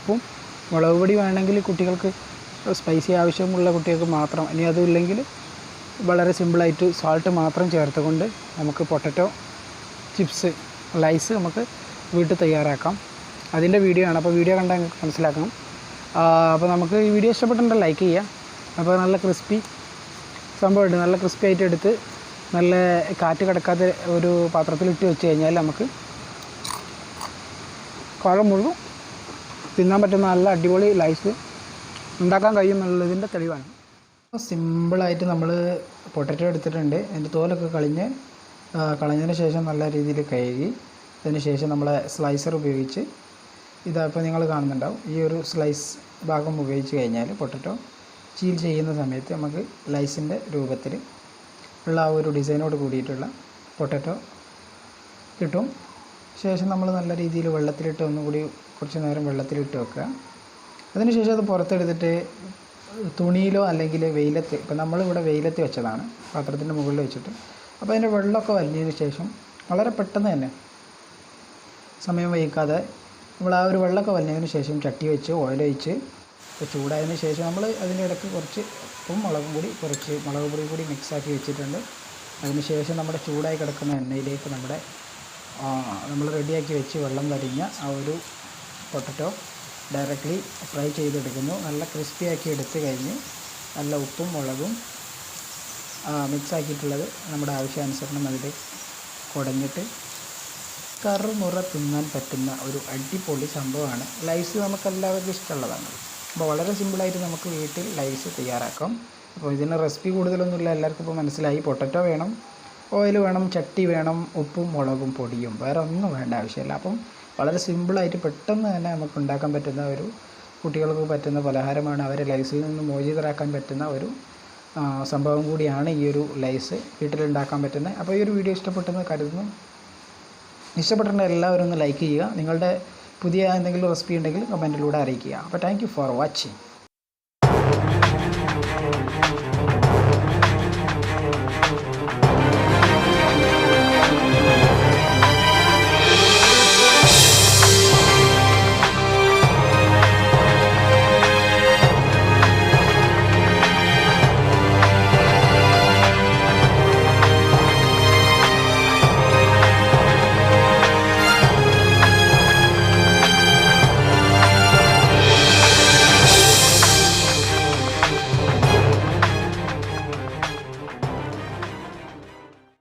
ഉപ്പും മുളക് പൊടി വേണമെങ്കിൽ കുട്ടികൾക്ക് സ്പൈസി ആവശ്യമുള്ള കുട്ടികൾക്ക് മാത്രം, ഇനി അതുമില്ലെങ്കിൽ വളരെ സിമ്പിളായിട്ട് സാൾട്ട് മാത്രം ചേർത്തുകൊണ്ട് നമുക്ക് പൊട്ടറ്റോ ചിപ്സ് ലൈസ് നമുക്ക് വീട്ടിൽ തയ്യാറാക്കാം. അതിൻ്റെ വീഡിയോ ആണ്. അപ്പോൾ വീഡിയോ കണ്ടാൽ നിങ്ങൾക്ക് മനസ്സിലാക്കണം. അപ്പോൾ നമുക്ക് ഈ വീഡിയോ ഇഷ്ടപ്പെട്ടിട്ടുണ്ടെങ്കിൽ ലൈക്ക് ചെയ്യുക. അപ്പോൾ നല്ല ക്രിസ്പി സംഭവമുണ്ട്. നല്ല ക്രിസ്പി ആയിട്ട് എടുത്ത് നല്ല കാറ്റ് കിടക്കാത്ത ഒരു പാത്രത്തിലിട്ട് വെച്ച് കഴിഞ്ഞാൽ നമുക്ക് കുഴം മുഴുവൻ തിന്നാൻ പറ്റുന്ന നല്ല അടിപൊളി ലൈസ് ഉണ്ടാക്കാൻ കഴിയും എന്നുള്ളതിൻ്റെ തെളിവാണ്. സിമ്പിളായിട്ട് നമ്മൾ പൊട്ടറ്റോ എടുത്തിട്ടുണ്ട്. അതിൻ്റെ തോലൊക്കെ കളഞ്ഞതിന് ശേഷം നല്ല രീതിയിൽ കഴുകി അതിന് ശേഷം നമ്മളെ സ്ലൈസർ ഉപയോഗിച്ച് ഇപ്പോൾ നിങ്ങൾ കാണുന്നുണ്ടാവും, ഈ ഒരു സ്ലൈസ് ഭാഗം ഉപയോഗിച്ച് കഴിഞ്ഞാൽ പൊട്ടറ്റോ ചീൽ ചെയ്യുന്ന സമയത്ത് നമുക്ക് ലൈസിൻ്റെ രൂപത്തിൽ ഉള്ള ആ ഒരു ഡിസൈനോട് കൂടിയിട്ടുള്ള പൊട്ടറ്റോ കിട്ടും. ശേഷം നമ്മൾ നല്ല രീതിയിൽ വെള്ളത്തിലിട്ട് ഒന്നുകൂടി കുറച്ച് നേരം വെള്ളത്തിലിട്ട് വെക്കുക. അതിനുശേഷം അത് പുറത്തെടുത്തിട്ട് തുണിയിലോ അല്ലെങ്കിൽ വെയിലത്ത്, ഇപ്പോൾ നമ്മളിവിടെ വെയിലത്ത് വെച്ചതാണ്, പാത്രത്തിൻ്റെ മുകളിൽ വെച്ചിട്ട്. അപ്പോൾ അതിൻ്റെ വെള്ളമൊക്കെ വലിയതിന് ശേഷം വളരെ പെട്ടെന്ന് തന്നെ സമയം വൈകാതെ നമ്മൾ ആ ഒരു വെള്ളമൊക്കെ വലിയതിന് ശേഷം ചട്ടി വെച്ച് ഓയിൽ ഒഴിച്ച് ചൂടായതിന് ശേഷം നമ്മൾ അതിൻ്റെ ഇടയ്ക്ക് കുറച്ച് ഉപ്പും മുളകും കൂടി കുറച്ച് മുളക് പൊടി കൂടി മിക്സാക്കി വെച്ചിട്ടുണ്ട്. അതിന് ശേഷം നമ്മുടെ ചൂടായി കിടക്കുന്ന എണ്ണയിലേക്ക് നമ്മൾ റെഡിയാക്കി വെച്ച് വെള്ളം വരിഞ്ഞ ആ ഒരു പൊട്ടറ്റോ ഡയറക്റ്റ്ലി ഫ്രൈ ചെയ്തെടുക്കുന്നു. നല്ല ക്രിസ്പിയാക്കി എടുത്ത് കഴിഞ്ഞ് നല്ല ഉപ്പും മുളകും മിക്സാക്കിയിട്ടുള്ളത് നമ്മുടെ ആവശ്യാനുസരണം അതിൽ കുടഞ്ഞിട്ട് കറുമുറ തിന്നാൻ പറ്റുന്ന ഒരു അടിപൊളി സംഭവമാണ് ലൈസ്. നമുക്കെല്ലാവർക്കും ഇഷ്ടമുള്ളതാണ്. അപ്പോൾ വളരെ സിമ്പിളായിട്ട് നമുക്ക് വീട്ടിൽ ലൈസ് തയ്യാറാക്കാം. അപ്പോൾ ഇതിന് റെസിപ്പി കൂടുതലൊന്നുമില്ല, എല്ലാവർക്കും ഇപ്പോൾ മനസ്സിലായി. പൊട്ടറ്റോ വേണം, ഓയിൽ വേണം, ചട്ടി വേണം, ഉപ്പും മുളകും പൊടിയും, വേറെ ഒന്നും വേണ്ട ആവശ്യമില്ല. അപ്പം വളരെ സിമ്പിളായിട്ട് പെട്ടെന്ന് തന്നെ നമുക്ക് ഉണ്ടാക്കാൻ പറ്റുന്ന ഒരു കുട്ടികൾക്ക് പറ്റുന്ന പലഹാരമാണ്. അവരെ ലൈസിൽ നിന്ന് മോചിതരാക്കാൻ പറ്റുന്ന ഒരു സംഭവം കൂടിയാണ് ഈ ഒരു ലൈസ് വീട്ടിലുണ്ടാക്കാൻ പറ്റുന്നത്. അപ്പോൾ ഈ ഒരു വീഡിയോ ഇഷ്ടപ്പെട്ടെന്ന് കരുതുന്നു. ഇഷ്ടപ്പെട്ടിട്ടുണ്ടെങ്കിൽ എല്ലാവരും ഒന്ന് ലൈക്ക് ചെയ്യുക. നിങ്ങളുടെ പുതിയ എന്തെങ്കിലും റെസിപ്പി ഉണ്ടെങ്കിൽ കമൻറ്റിലൂടെ അറിയിക്കുക. അപ്പോൾ താങ്ക് യു ഫോർ വാച്ചിങ്.